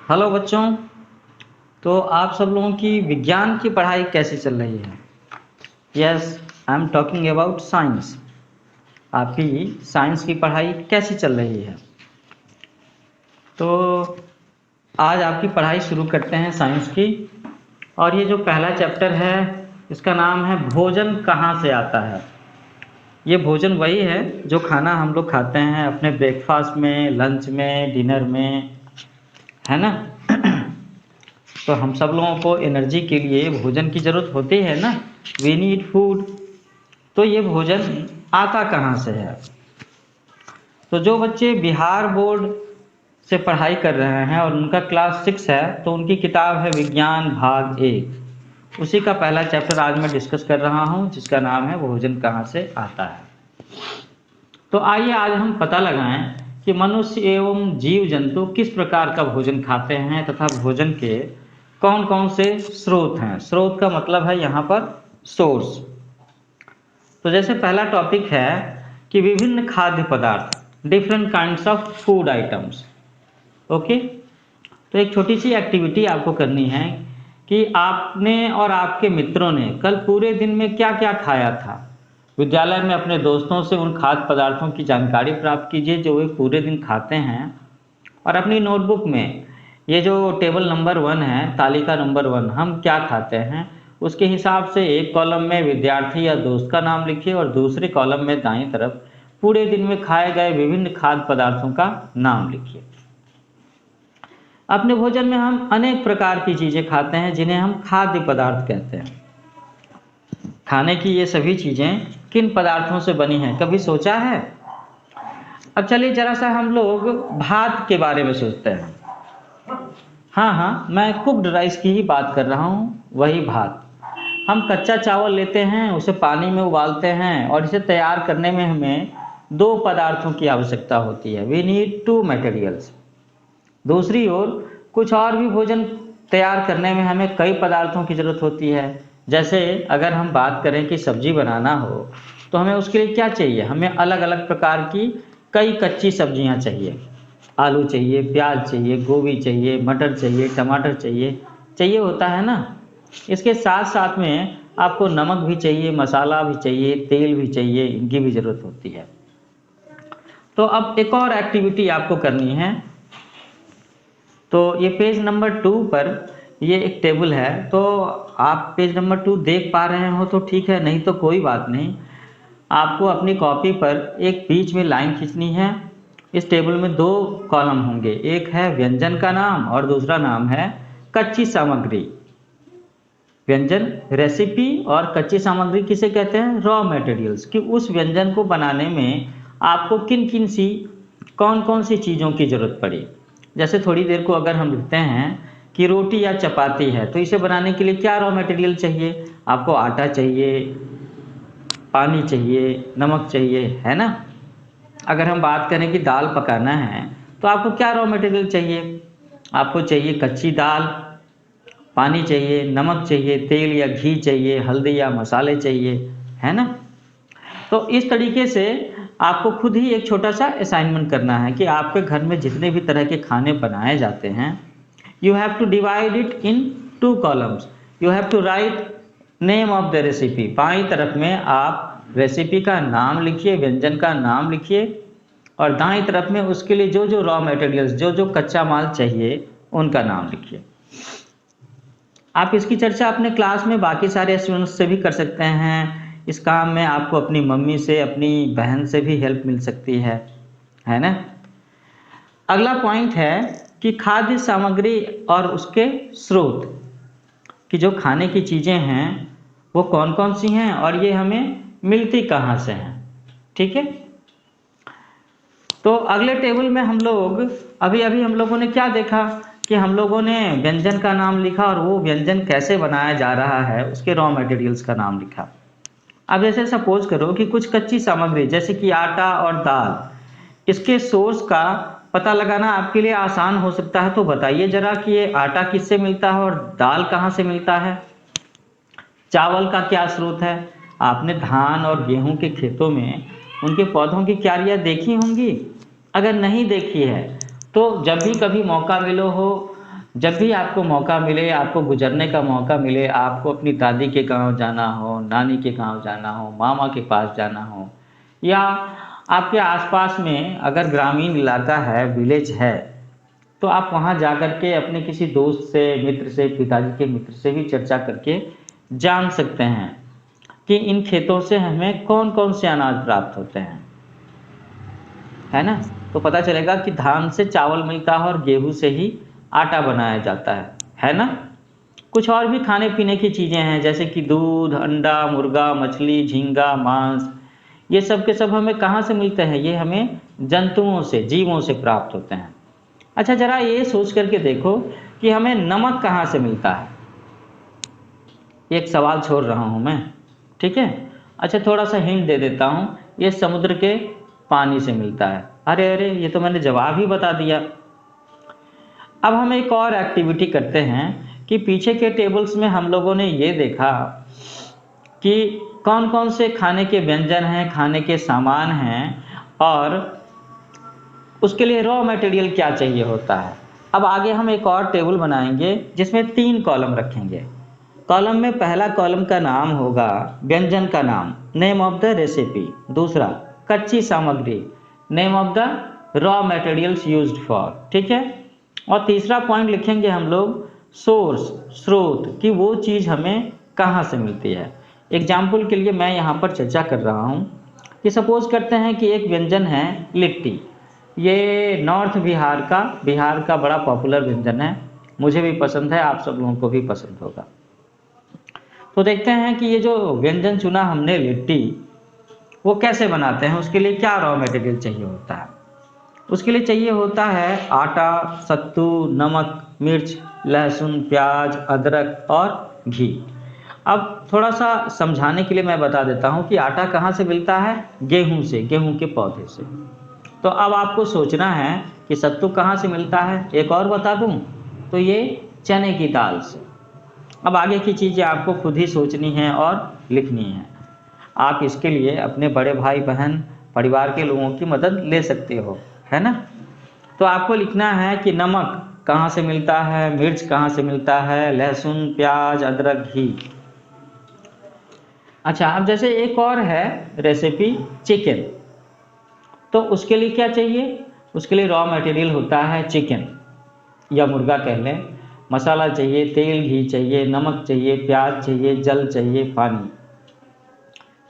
Hello बच्चों। तो आप सब लोगों की विज्ञान की पढ़ाई कैसी चल रही है? Yes, I am talking about science. आपकी साइंस की पढ़ाई कैसी चल रही है? तो आज आपकी पढ़ाई शुरू करते हैं साइंस की। और ये जो पहला चैप्टर है इसका नाम है भोजन कहाँ से आता है। ये भोजन वही है जो खाना हम लोग खाते हैं अपने ब्रेकफास्ट में, लंच में, डिनर में, है ना। तो हम सब लोगों को एनर्जी के लिए भोजन की ज़रूरत होती है ना। We need food. तो ये भोजन आता कहाँ से है? तो जो बच्चे बिहार बोर्ड से पढ़ाई कर रहे हैं और उनका क्लास 6 है तो उनकी किताब है विज्ञान भाग 1। उसी का पहला चैप्टर आज मैं डिस्कस कर रहा हूँ जिसका नाम है भोजन कहाँ से आता है। तो आइए आज हम पता लगाएं कि मनुष्य एवं जीव जंतु किस प्रकार का भोजन खाते हैं तथा भोजन के कौन कौन से स्रोत हैं। स्रोत का मतलब है यहाँ पर सोर्स। तो जैसे पहला टॉपिक है कि विभिन्न खाद्य पदार्थ, different kinds of food items. Okay, तो एक छोटी सी एक्टिविटी आपको करनी है कि आपने और आपके मित्रों ने कल पूरे दिन में क्या क्या खाया था। विद्यालय में अपने दोस्तों से उन खाद्य पदार्थों की जानकारी प्राप्त कीजिए जो वे पूरे दिन खाते हैं। और अपनी नोटबुक में ये जो टेबल नंबर 1 है, तालिका नंबर 1, हम क्या खाते हैं उसके हिसाब से एक कॉलम में विद्यार्थी या दोस्त का नाम लिखिए और दूसरे कॉलम में दाईं तरफ पूरे दिन में खाए गए विभिन्न खाद्य पदार्थों का नाम लिखिए। अपने भोजन में हम अनेक प्रकार की चीज़ें खाते हैं जिन्हें हम खाद्य पदार्थ कहते हैं। खाने की ये सभी चीज़ें किन पदार्थों से बनी हैं, कभी सोचा है? अब चलिए जरा सा हम लोग भात के बारे में सोचते हैं। हाँ, मैं कुक्ड राइस की ही बात कर रहा हूँ, वही भात। हम कच्चा चावल लेते हैं, उसे पानी में उबालते हैं और इसे तैयार करने में हमें 2 पदार्थों की आवश्यकता होती है। We need 2 materials. दूसरी ओर कुछ और भी भोजन तैयार करने में हमें कई पदार्थों की ज़रूरत होती है। जैसे अगर हम बात करें कि सब्जी बनाना हो तो हमें उसके लिए क्या चाहिए? हमें अलग अलग प्रकार की कई कच्ची सब्जियां चाहिए। आलू चाहिए, प्याज चाहिए, गोभी चाहिए, मटर चाहिए, टमाटर चाहिए होता है ना। इसके साथ साथ में आपको नमक भी चाहिए, मसाला भी चाहिए, तेल भी चाहिए, इनकी भी ज़रूरत होती है। तो अब एक और एक्टिविटी आपको करनी है। तो ये पेज नंबर 2 पर ये एक टेबल है। तो आप पेज नंबर 2 देख पा रहे हो तो ठीक है, नहीं तो कोई बात नहीं। आपको अपनी कॉपी पर एक बीच में लाइन खींचनी है। इस टेबल में 2 कॉलम होंगे, एक है व्यंजन का नाम और दूसरा नाम है कच्ची सामग्री। व्यंजन रेसिपी और कच्ची सामग्री किसे कहते हैं? Raw materials. कि उस व्यंजन को बनाने में आपको किन किन सी कौन कौन सी चीज़ों की ज़रूरत पड़ी। जैसे थोड़ी देर को अगर हम लिखते हैं कि रोटी या चपाती है तो इसे बनाने के लिए क्या रॉ मटेरियल चाहिए? आपको आटा चाहिए, पानी चाहिए, नमक चाहिए, है ना। अगर हम बात करें कि दाल पकाना है तो आपको क्या रॉ मटेरियल चाहिए? आपको चाहिए कच्ची दाल, पानी चाहिए, नमक चाहिए, तेल या घी चाहिए, हल्दी या मसाले चाहिए, है ना। तो इस तरीके से आपको खुद ही एक छोटा सा असाइनमेंट करना है कि आपके घर में जितने भी तरह के खाने बनाए जाते हैं, you have to divide it in 2 columns. You have to write name of the recipe. बाईं तरफ में आप रेसिपी का नाम लिखिए, व्यंजन का नाम लिखिए और दाईं तरफ में उसके लिए जो जो रॉ मटेरियल्स, जो जो कच्चा माल चाहिए उनका नाम लिखिए। आप इसकी चर्चा अपने क्लास में बाकी सारे स्टूडेंट्स से भी कर सकते हैं। इस काम में आपको अपनी मम्मी से, अपनी बहन से भी हेल्प मिल सकती है ना। अगला पॉइंट है कि खाद्य सामग्री और उसके स्रोत। कि जो खाने की चीज़ें हैं वो कौन कौन सी हैं और ये हमें मिलती कहाँ से हैं। ठीक है, तो अगले टेबल में हम लोग अभी हम लोगों ने क्या देखा कि हम लोगों ने व्यंजन का नाम लिखा और वो व्यंजन कैसे बनाया जा रहा है उसके रॉ मटेरियल्स का नाम लिखा। अब जैसे सपोज करो कि कुछ कच्ची सामग्री जैसे कि आटा और दाल, इसके सोर्स का पता लगाना आपके लिए आसान हो सकता है। तो बताइए जरा कि ये आटा किससे मिलता है और दाल कहाँ से मिलता है। चावल का क्या स्रोत है? आपने धान और गेहूं के खेतों में उनके पौधों की क्यारियां देखी होंगी। अगर नहीं देखी है तो जब भी कभी मौका मिलो हो जब भी आपको मौका मिले, आपको गुजरने का मौका मिले, आपको अपनी दादी के गांव जाना हो, नानी के गांव जाना हो, मामा के पास जाना हो, या आपके आसपास में अगर ग्रामीण इलाका है, विलेज है, तो आप वहां जाकर के अपने किसी दोस्त से, मित्र से, पिताजी के मित्र से भी चर्चा करके जान सकते हैं कि इन खेतों से हमें कौन कौन से अनाज प्राप्त होते हैं, है ना। तो पता चलेगा कि धान से चावल मिलता है और गेहूं से ही आटा बनाया जाता है ना। कुछ और भी खाने पीने की चीज़ें हैं, जैसे कि दूध, अंडा, मुर्गा, मछली, झींगा, मांस, ये सब के सब हमें कहाँ से मिलते हैं? ये हमें जंतुओं से, जीवों से प्राप्त होते हैं। अच्छा, जरा ये सोच करके देखो कि हमें नमक कहाँ से मिलता है। एक सवाल छोड़ रहा हूँ मैं, ठीक है। अच्छा, थोड़ा सा हिंट दे देता हूँ, ये समुद्र के पानी से मिलता है। अरे अरे, ये तो मैंने जवाब ही बता दिया। अब हम एक और एक्टिविटी करते हैं कि पीछे के टेबल्स में हम लोगों ने ये देखा कि कौन कौन से खाने के व्यंजन हैं, खाने के सामान हैं, और उसके लिए रॉ मटेरियल क्या चाहिए होता है। अब आगे हम एक और टेबल बनाएंगे जिसमें 3 कॉलम रखेंगे। कॉलम में पहला कॉलम का नाम होगा व्यंजन का नाम, नेम ऑफ द रेसिपी। दूसरा कच्ची सामग्री, name of the raw materials used for, ठीक है। और तीसरा पॉइंट लिखेंगे हम लोग सोर्स, स्रोत, कि वो चीज़ हमें कहाँ से मिलती है। एग्जाम्पल के लिए मैं यहाँ पर चर्चा कर रहा हूँ कि सपोज करते हैं कि एक व्यंजन है लिट्टी। ये नॉर्थ बिहार का बड़ा पॉपुलर व्यंजन है, मुझे भी पसंद है, आप सब लोगों को भी पसंद होगा। तो देखते हैं कि ये जो व्यंजन चुना हमने लिट्टी, वो कैसे बनाते हैं, उसके लिए क्या रॉ मटेरियल चाहिए होता है। उसके लिए चाहिए होता है आटा, सत्तू, नमक, मिर्च, लहसुन, प्याज, अदरक और घी। अब थोड़ा सा समझाने के लिए मैं बता देता हूँ कि आटा कहाँ से मिलता है? गेहूं से, गेहूं के पौधे से। तो अब आपको सोचना है कि सत्तू कहाँ से मिलता है। एक और बता दूँ तो ये चने की दाल से। अब आगे की चीज़ें आपको खुद ही सोचनी है और लिखनी है। आप इसके लिए अपने बड़े भाई बहन, परिवार के लोगों की मदद ले सकते हो, है ना। तो आपको लिखना है कि नमक कहाँ से मिलता है, मिर्च कहाँ से मिलता है, लहसुन, प्याज, अदरक, घी। अच्छा, अब जैसे एक और है रेसिपी चिकन, तो उसके लिए क्या चाहिए? उसके लिए रॉ मटेरियल होता है चिकन या मुर्गा कह लें। मसाला चाहिए, तेल, घी चाहिए, नमक चाहिए, प्याज चाहिए, जल चाहिए, पानी।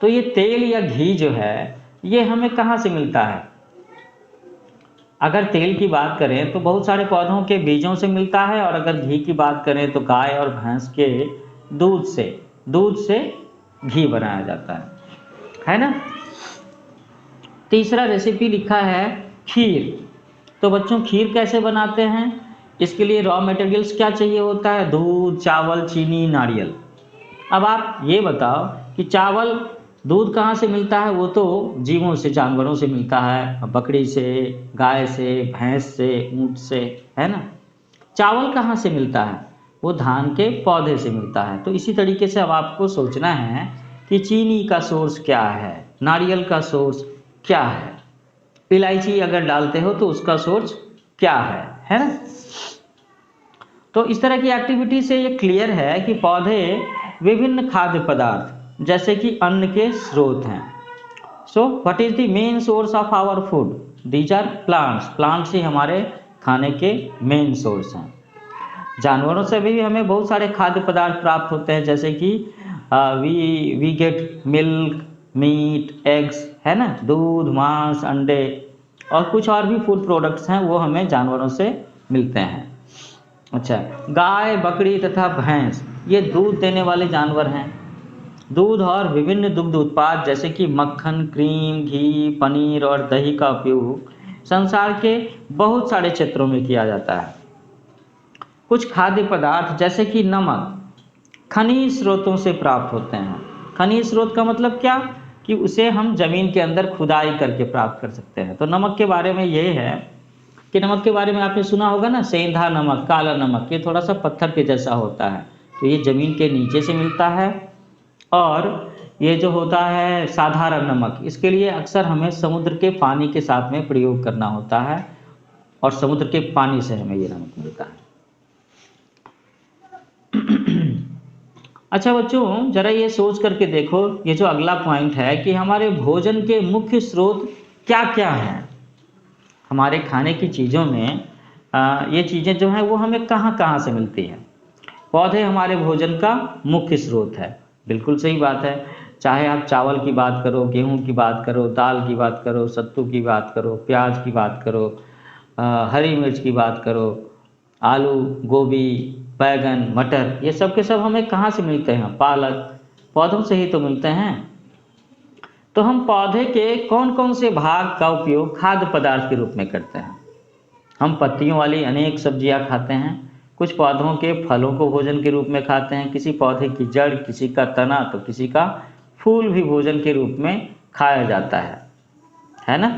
तो ये तेल या घी जो है ये हमें कहाँ से मिलता है? अगर तेल की बात करें तो बहुत सारे पौधों के बीजों से मिलता है, और अगर घी की बात करें तो गाय और भैंस के दूध से घी बनाया जाता है ना। तीसरा रेसिपी लिखा है खीर। तो बच्चों, खीर कैसे बनाते हैं? इसके लिए रॉ मटेरियल्स क्या चाहिए होता है? दूध, चावल, चीनी, नारियल। अब आप ये बताओ कि चावल, दूध कहाँ से मिलता है? वो तो जीवों से, जानवरों से मिलता है, बकरी से, गाय से, भैंस से, ऊंट से, है ना। चावल कहाँ से मिलता है? वो धान के पौधे से मिलता है। तो इसी तरीके से अब आपको सोचना है कि चीनी का सोर्स क्या है, नारियल का सोर्स क्या है, इलायची अगर डालते हो तो उसका सोर्स क्या है ना। तो इस तरह की एक्टिविटी से ये क्लियर है कि पौधे विभिन्न खाद्य पदार्थ जैसे कि अन्न के स्रोत हैं। So what is the main source of our food? These are plants. Plants ही हमारे खाने के मेन सोर्स हैं। जानवरों से भी हमें बहुत सारे खाद्य पदार्थ प्राप्त होते हैं, जैसे कि we get milk, meat, eggs, है ना, दूध, मांस, अंडे, और कुछ और भी फूड प्रोडक्ट्स हैं वो हमें जानवरों से मिलते हैं। अच्छा, गाय, बकरी तथा भैंस ये दूध देने वाले जानवर हैं। दूध और विभिन्न दुग्ध उत्पाद जैसे कि मक्खन, क्रीम, घी, पनीर और दही का उपयोग संसार के बहुत सारे क्षेत्रों में किया जाता है। कुछ खाद्य पदार्थ जैसे कि नमक खनिज स्रोतों से प्राप्त होते हैं। खनिज स्रोत का मतलब क्या? कि उसे हम जमीन के अंदर खुदाई करके प्राप्त कर सकते हैं। तो नमक के बारे में ये है कि नमक के बारे में आपने सुना होगा ना, सेंधा नमक, काला नमक, ये थोड़ा सा पत्थर के जैसा होता है। तो ये जमीन के नीचे से मिलता है। और ये जो होता है साधारण नमक, इसके लिए अक्सर हमें समुद्र के पानी के साथ में प्रयोग करना होता है, और समुद्र के पानी से हमें ये नमक मिलता है। अच्छा बच्चों, जरा ये सोच करके देखो, ये जो अगला पॉइंट है कि हमारे भोजन के मुख्य स्रोत क्या क्या हैं। हमारे खाने की चीज़ों में ये चीज़ें जो हैं वो हमें कहाँ कहाँ से मिलती हैं। पौधे हमारे भोजन का मुख्य स्रोत है, बिल्कुल सही बात है। चाहे आप चावल की बात करो, गेहूं की बात करो, दाल की बात करो, सत्तू की बात करो, प्याज की बात करो, हरी मिर्च की बात करो, आलू, गोभी, बैगन, मटर, ये सब के सब हमें कहाँ से मिलते हैं? पालक, पौधों से ही तो मिलते हैं। तो हम पौधे के कौन कौन से भाग का उपयोग खाद्य पदार्थ के रूप में करते हैं? हम पत्तियों वाली अनेक सब्जियां खाते हैं, कुछ पौधों के फलों को भोजन के रूप में खाते हैं, किसी पौधे की जड़, किसी का तना, तो किसी का फूल भी भोजन के रूप में खाया जाता है ना?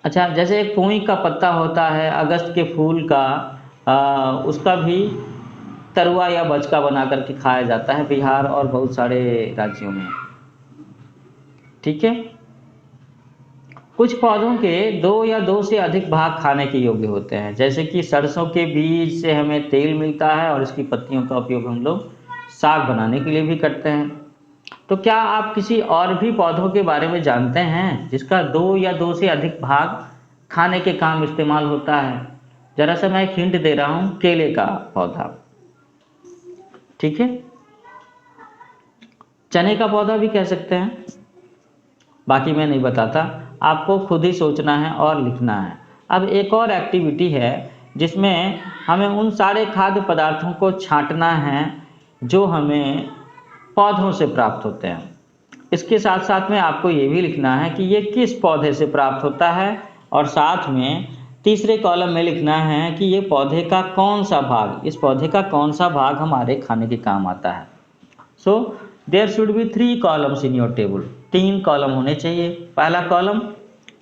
अच्छा, जैसे एक पोई का पत्ता होता है, अगस्त के फूल का उसका भी तरुआ या बचका बना करके खाया जाता है बिहार और बहुत सारे राज्यों में। ठीक है। कुछ पौधों के दो या दो से अधिक भाग खाने के योग्य होते हैं, जैसे कि सरसों के बीज से हमें तेल मिलता है और इसकी पत्तियों का उपयोग हम लोग साग बनाने के लिए भी करते हैं। तो क्या आप किसी और भी पौधों के बारे में जानते हैं जिसका दो या दो से अधिक भाग खाने के काम इस्तेमाल होता है? जरा सा मैं एक हिंट दे रहा हूँ, केले का पौधा। ठीक है। चने का पौधा भी कह सकते हैं, बाकी मैं नहीं बताता, आपको खुद ही सोचना है और लिखना है। अब एक और एक्टिविटी है जिसमें हमें उन सारे खाद्य पदार्थों को छांटना है जो हमें पौधों से प्राप्त होते हैं। इसके साथ साथ में आपको ये भी लिखना है कि ये किस पौधे से प्राप्त होता है, और साथ में तीसरे कॉलम में लिखना है कि ये पौधे का कौन सा भाग, इस पौधे का कौन सा भाग हमारे खाने के काम आता है। So there should be 3 columns in your table. 3 column होने चाहिए। पहला column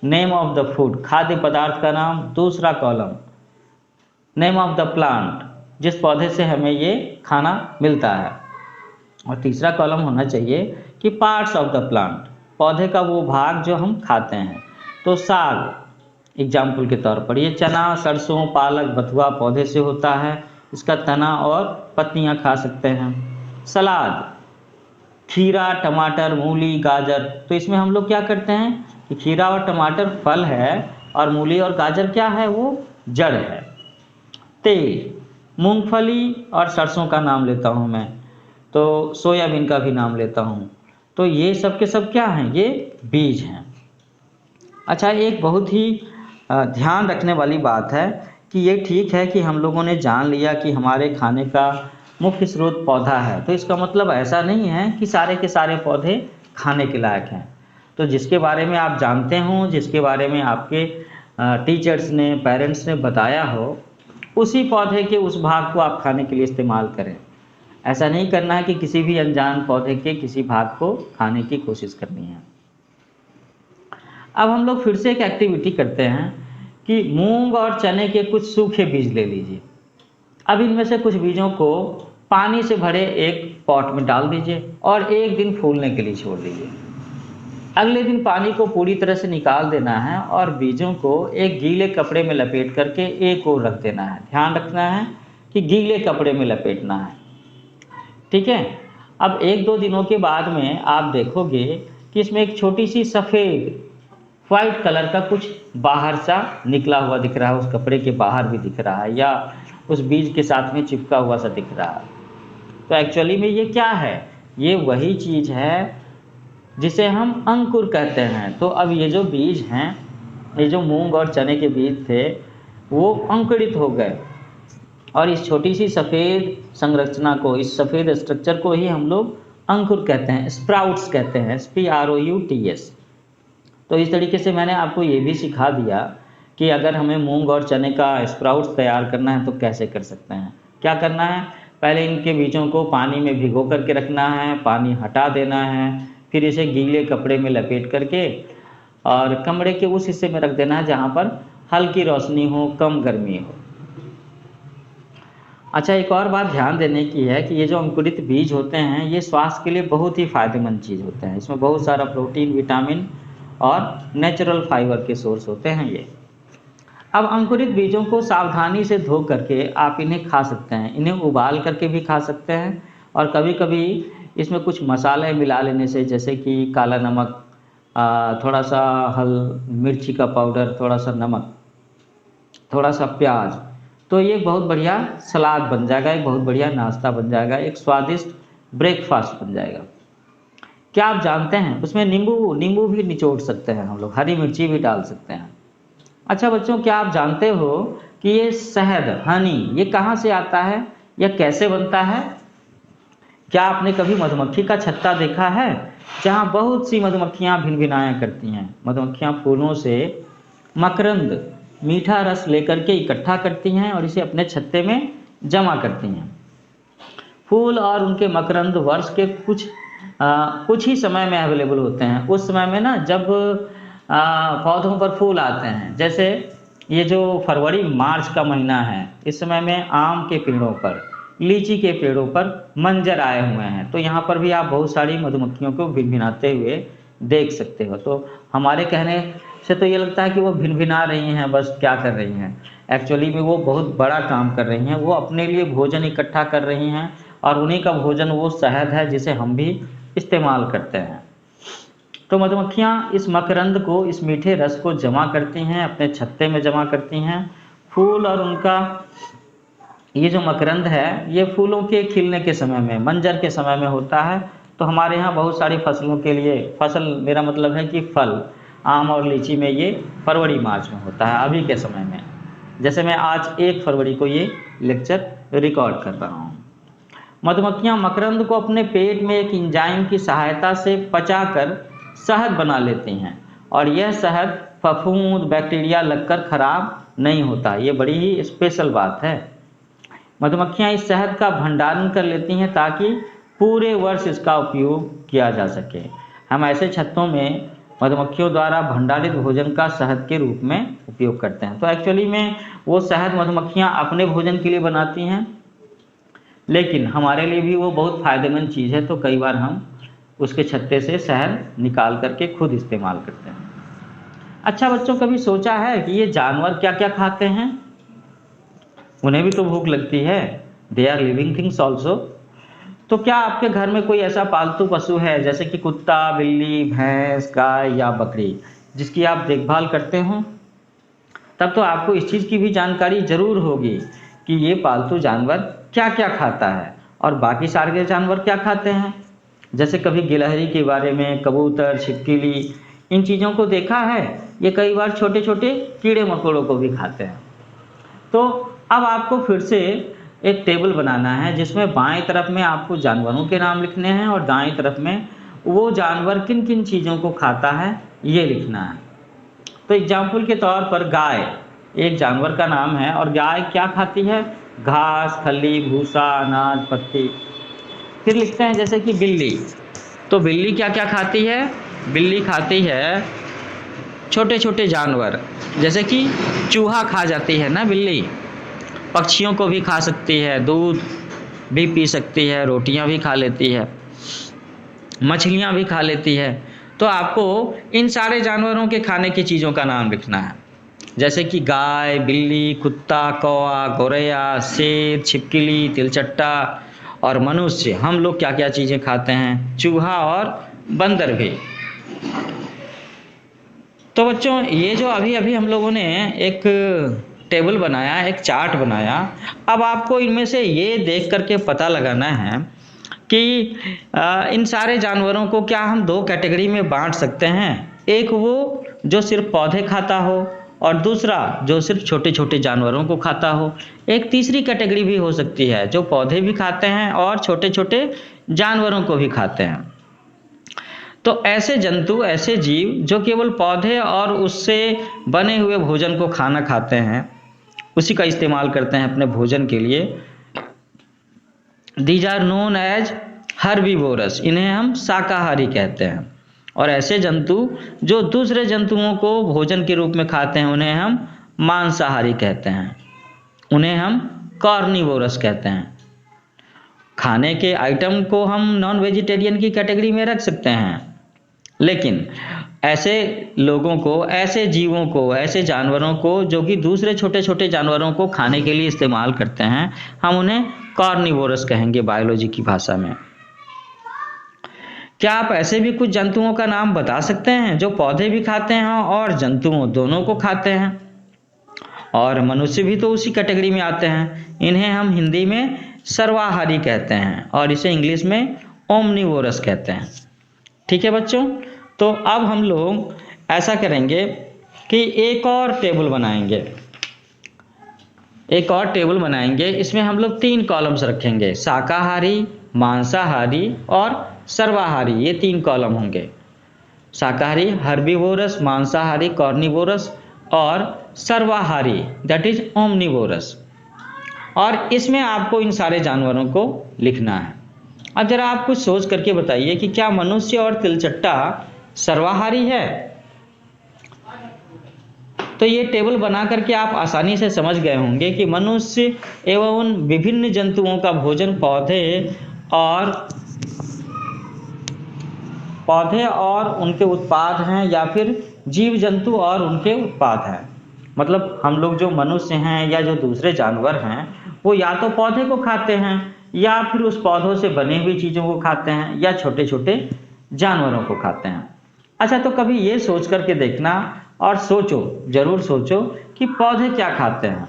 name of the food, खाद्य पदार्थ का नाम। दूसरा column name of the plant, जिस पौधे से हमें ये खाना मिलता है। और तीसरा कॉलम होना चाहिए कि पार्ट्स ऑफ द प्लांट, पौधे का वो भाग जो हम खाते हैं। तो साग एग्जाम्पल के तौर पर, ये चना, सरसों, पालक, बथुआ पौधे से होता है, इसका तना और पत्तियां खा सकते हैं। सलाद, खीरा, टमाटर, मूली, गाजर, तो इसमें हम लोग क्या करते हैं कि खीरा और टमाटर फल है और मूली और गाजर क्या है, वो जड़ है। तेल, मूंगफली और सरसों का नाम लेता हूँ मैं, तो सोयाबीन का भी नाम लेता हूँ। तो ये सब के सब क्या हैं? ये बीज हैं। अच्छा, एक बहुत ही ध्यान रखने वाली बात है कि ये ठीक है कि हम लोगों ने जान लिया कि हमारे खाने का मुख्य स्रोत पौधा है, तो इसका मतलब ऐसा नहीं है कि सारे के सारे पौधे खाने के लायक हैं। तो जिसके बारे में आप जानते हो, जिसके बारे में आपके टीचर्स ने, पेरेंट्स ने बताया हो, उसी पौधे के उस भाग को आप खाने के लिए इस्तेमाल करें। ऐसा नहीं करना है कि किसी भी अनजान पौधे के किसी भाग को खाने की कोशिश करनी है। अब हम लोग फिर से एक एक्टिविटी करते हैं कि मूंग और चने के कुछ सूखे बीज ले लीजिए। अब इनमें से कुछ बीजों को पानी से भरे एक पॉट में डाल दीजिए और एक दिन फूलने के लिए छोड़ दीजिए। अगले दिन पानी को पूरी तरह से निकाल देना है और बीजों को एक गीले कपड़े में लपेट करके एक ओर रख देना है। ध्यान रखना है कि गीले कपड़े में लपेटना है। ठीक है। अब 1-2 दिनों के बाद में आप देखोगे कि इसमें एक छोटी सी सफ़ेद वाइट कलर का कुछ बाहर सा निकला हुआ दिख रहा है, उस कपड़े के बाहर भी दिख रहा है या उस बीज के साथ में चिपका हुआ सा दिख रहा है। तो एक्चुअली में ये क्या है? ये वही चीज़ है जिसे हम अंकुर कहते हैं। तो अब ये जो बीज हैं, ये जो मूंग और चने के बीज थे, वो अंकुरित हो गए और इस छोटी सी सफ़ेद संरचना को, इस सफ़ेद स्ट्रक्चर को ही हम लोग अंकुर कहते हैं, स्प्राउट्स कहते हैं, SPROUTS। तो इस तरीके से मैंने आपको ये भी सिखा दिया कि अगर हमें मूंग और चने का स्प्राउट्स तैयार करना है तो कैसे कर सकते हैं। क्या करना है? पहले इनके बीजों को पानी में भिगो करके रखना है, पानी हटा देना है, फिर इसे गीले कपड़े में लपेट करके और कमरे के उस हिस्से में रख देना है जहाँ पर हल्की रोशनी हो, कम गर्मी हो। अच्छा, एक और बात ध्यान देने की है कि ये जो अंकुरित बीज होते हैं, ये स्वास्थ्य के लिए बहुत ही फ़ायदेमंद चीज़ होते हैं। इसमें बहुत सारा प्रोटीन, विटामिन और नेचुरल फाइबर के सोर्स होते हैं ये। अब अंकुरित बीजों को सावधानी से धो करके आप इन्हें खा सकते हैं। इन्हें उबाल करके भी खा सकते हैं और कभी कभी इसमें कुछ मसाले मिला लेने से, जैसे कि काला नमक, थोड़ा सा मिर्ची का पाउडर, थोड़ा सा नमक, थोड़ा सा प्याज, तो ये बहुत बढ़िया सलाद बन जाएगा, एक बहुत बढ़िया नाश्ता बन जाएगा, एक स्वादिष्ट ब्रेकफास्ट बन जाएगा। क्या आप जानते हैं उसमें नींबू भी निचोड़ सकते हैं हम लोग, हरी मिर्ची भी डाल सकते हैं। अच्छा बच्चों, क्या आप जानते हो कि ये शहद, हनी, ये कहाँ से आता है या कैसे बनता है? क्या आपने कभी मधुमक्खी का छत्ता देखा है जहाँ बहुत सी मधुमक्खियाँ भिनभिनाया करती हैं? मधुमक्खियाँ फूलों से मकरंद, मीठा रस लेकर के इकट्ठा करती हैं और इसे अपने छत्ते में जमा करती हैं। फूल और उनके मकरंद वर्ष के कुछ ही समय में अवेलेबल होते हैं। उस समय में ना, जब पौधों पर फूल आते हैं, जैसे ये जो फरवरी मार्च का महीना है, इस समय में आम के पेड़ों पर, लीची के पेड़ों पर मंजर आए हुए हैं। तो यहाँ पर भी आप बहुत सारी मधुमक्खियों को भिनभिनाते हुए देख सकते हो। तो हमारे कहने से तो ये लगता है कि वो भिनभिना रही हैं, बस क्या कर रही हैं, एक्चुअली में वो बहुत बड़ा काम कर रही हैं। वो अपने लिए भोजन इकट्ठा कर रही हैं और उन्हीं का भोजन वो शहद है जिसे हम भी इस्तेमाल करते हैं। तो मधुमक्खियाँ इस मकरंद को, इस मीठे रस को जमा करती हैं, अपने छत्ते में जमा करती हैं। फूल और उनका ये जो मकरंद है, ये फूलों के खिलने के समय में, मंजर के समय में होता है। तो हमारे यहाँ बहुत सारी फसलों के लिए, फसल मेरा मतलब है कि फल, आम और लीची में ये फरवरी मार्च में होता है, अभी के समय में। जैसे मैं आज 1 फरवरी को ये लेक्चर रिकॉर्ड कर रहा हूँ। मधुमक्खियाँ मकरंद को अपने पेट में एक एंजाइम की सहायता से पचाकर शहद बना लेती हैं और यह शहद फफूंद, बैक्टीरिया लगकर खराब नहीं होता। ये बड़ी ही स्पेशल बात है। मधुमक्खियाँ इस शहद का भंडारण कर लेती हैं ताकि पूरे वर्ष इसका उपयोग किया जा सके। हम ऐसे छत्तों में मधुमक्खियों द्वारा भंडारित भोजन का शहद के रूप में उपयोग करते हैं। तो एक्चुअली में वो शहद मधुमक्खियाँ अपने भोजन के लिए बनाती हैं, लेकिन हमारे लिए भी वो बहुत फ़ायदेमंद चीज़ है। तो कई बार हम उसके छत्ते से शहद निकाल करके खुद इस्तेमाल करते हैं। अच्छा बच्चों, कभी सोचा है कि ये जानवर क्या क्या खाते हैं? उन्हें भी तो भूख लगती है, they are living things also. तो क्या आपके घर में कोई ऐसा पालतू पशु है, जैसे कि कुत्ता, बिल्ली, भैंस, गाय या बकरी, जिसकी आप देखभाल करते हो? तब तो आपको इस चीज़ की भी जानकारी जरूर होगी कि ये पालतू जानवर क्या क्या खाता है और बाकी सारे जानवर क्या खाते हैं। जैसे कभी गिलहरी के बारे में, कबूतर, छिपकली, इन चीज़ों को देखा है। ये कई बार छोटे छोटे कीड़े मकोड़ों को भी खाते हैं। तो अब आपको फिर से एक टेबल बनाना है जिसमें बाएं तरफ में आपको जानवरों के नाम लिखने हैं और दाएं तरफ में वो जानवर किन किन चीज़ों को खाता है ये लिखना है। तो एग्जाम्पल के तौर पर गाय एक जानवर का नाम है और गाय क्या खाती है? घास, खली, भूसा, अनाज, पत्ती। फिर लिखते हैं जैसे कि बिल्ली, तो बिल्ली क्या क्या खाती है? बिल्ली खाती है छोटे छोटे जानवर, जैसे कि चूहा खा जाती है ना बिल्ली, पक्षियों को भी खा सकती है, दूध भी पी सकती है, रोटियां भी खा लेती है, मछलियां भी खा लेती है। तो आपको इन सारे जानवरों के खाने की चीज़ों का नाम लिखना है, जैसे कि गाय, बिल्ली, कुत्ता, कौवा, गौरैया, शेर, छिपकली, तिलचट्टा और मनुष्य, हम लोग क्या क्या चीज़ें खाते हैं, चूहा और बंदर भी। तो बच्चों, ये जो अभी अभी हम लोगों ने एक टेबल बनाया, एक चार्ट बनाया, अब आपको इनमें से ये देख करके पता लगाना है कि इन सारे जानवरों को क्या हम 2 कैटेगरी में बांट सकते हैं। एक वो जो सिर्फ पौधे खाता हो और दूसरा जो सिर्फ छोटे छोटे जानवरों को खाता हो। एक तीसरी कैटेगरी भी हो सकती है जो पौधे भी खाते हैं और छोटे छोटे जानवरों को भी खाते हैं। तो ऐसे जंतु, ऐसे जीव जो केवल पौधे और उससे बने हुए भोजन को खाना खाते हैं, उसी का इस्तेमाल करते हैं अपने भोजन के लिए, these are known as herbivores, इन्हें हम शाकाहारी कहते हैं। और ऐसे जंतु जो दूसरे जंतुओं को भोजन के रूप में खाते हैं, उन्हें हम मांसाहारी कहते हैं, उन्हें हम कार्निवोरस कहते हैं। खाने के आइटम को हम नॉन वेजिटेरियन की कैटेगरी में रख सकते हैं, लेकिन ऐसे लोगों को, ऐसे जीवों को, ऐसे जानवरों को जो कि दूसरे छोटे छोटे जानवरों को खाने के लिए इस्तेमाल करते हैं, हम उन्हें कार्निवोरस कहेंगे बायोलॉजी की भाषा में। क्या आप ऐसे भी कुछ जंतुओं का नाम बता सकते हैं जो पौधे भी खाते हैं और जंतुओं दोनों को खाते हैं? और मनुष्य भी तो उसी कैटेगरी में आते हैं। इन्हें हम हिंदी में सर्वाहारी कहते हैं और इसे इंग्लिश में ओमनिवोरस कहते हैं। ठीक है बच्चों, तो अब हम लोग ऐसा करेंगे कि एक और टेबल बनाएंगे। इसमें हम लोग 3 कॉलम्स रखेंगे, शाकाहारी, मांसाहारी और सर्वाहारी, ये 3 कॉलम होंगे। शाकाहारी हर्बीवोरस, मांसाहारी कार्निवोरस और सर्वाहारी दैट इज ओमनिवोरस। और इसमें आपको इन सारे जानवरों को लिखना है। अब जरा आप कुछ सोच करके बताइए कि क्या मनुष्य और तिलचट्टा सर्वाहारी है? तो ये टेबल बना करके आप आसानी से समझ गए होंगे कि मनुष्य एवं उन विभिन्न जंतुओं का भोजन पौधे और उनके उत्पाद हैं या फिर जीव जंतु और उनके उत्पाद हैं। मतलब हम लोग जो मनुष्य हैं या जो दूसरे जानवर हैं वो या तो पौधे को खाते हैं या फिर उस पौधों से बनी हुई चीज़ों को खाते हैं या छोटे छोटे जानवरों को खाते हैं। अच्छा, तो कभी ये सोच करके देखना और सोचो, जरूर सोचो कि पौधे क्या खाते हैं।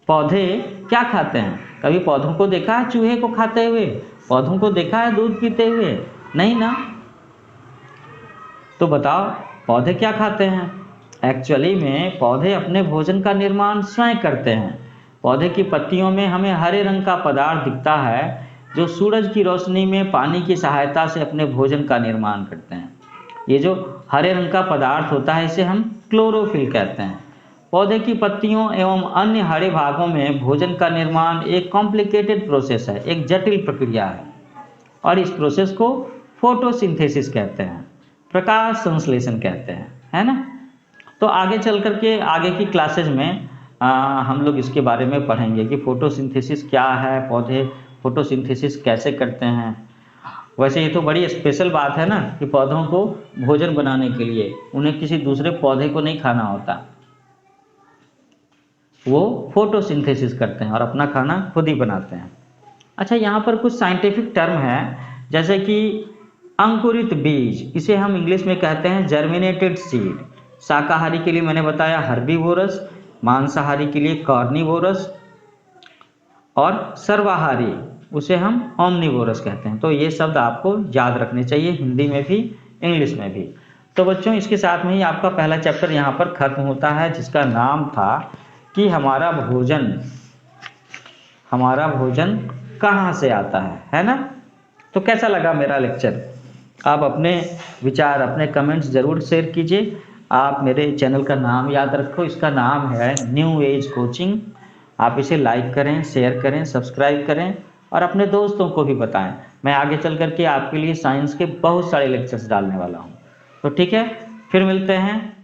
पौधे क्या खाते हैं? कभी पौधों को देखा है चूहे को खाते हुए? पौधों को देखा है दूध पीते हुए? नहीं ना। तो बताओ पौधे क्या खाते हैं? एक्चुअली में पौधे अपने भोजन का निर्माण स्वयं करते हैं। पौधे की पत्तियों में हमें हरे रंग का पदार्थ दिखता है जो सूरज की रोशनी में पानी की सहायता से अपने भोजन का निर्माण करते हैं। ये जो हरे रंग का पदार्थ होता है इसे हम क्लोरोफिल कहते हैं। पौधे की पत्तियों एवं अन्य हरे भागों में भोजन का निर्माण एक कॉम्प्लिकेटेड प्रोसेस है, एक जटिल प्रक्रिया है और इस प्रोसेस को फोटोसिंथेसिस कहते हैं, प्रकाश संश्लेषण कहते हैं, है ना। तो आगे चल करके आगे की क्लासेज में हम लोग इसके बारे में पढ़ेंगे कि फोटोसिंथेसिस क्या है, पौधे फोटोसिंथेसिस कैसे करते हैं। वैसे ये तो बड़ी स्पेशल बात है ना कि पौधों को भोजन बनाने के लिए उन्हें किसी दूसरे पौधे को नहीं खाना होता, वो फोटोसिंथेसिस करते हैं और अपना खाना खुद ही बनाते हैं। अच्छा, यहाँ पर कुछ साइंटिफिक टर्म है जैसे कि अंकुरित बीज, इसे हम इंग्लिश में कहते हैं जर्मिनेटेड सीड। शाकाहारी के लिए मैंने बताया हर्बीवोरस, मांसाहारी के लिए कार्निवोरस और सर्वाहारी उसे हम ओमनिवोरस कहते हैं। तो ये शब्द आपको याद रखने चाहिए, हिंदी में भी इंग्लिश में भी। तो बच्चों इसके साथ में ही आपका पहला चैप्टर यहाँ पर खत्म होता है जिसका नाम था कि हमारा भोजन कहाँ से आता है ना। तो कैसा लगा मेरा लेक्चर? आप अपने विचार, अपने कमेंट्स ज़रूर शेयर कीजिए। आप मेरे चैनल का नाम याद रखो, इसका नाम है न्यू एज कोचिंग। आप इसे लाइक करें, शेयर करें, सब्सक्राइब करें और अपने दोस्तों को भी बताएं। मैं आगे चल करके आपके लिए साइंस के बहुत सारे लेक्चर्स डालने वाला हूं। तो ठीक है, फिर मिलते हैं।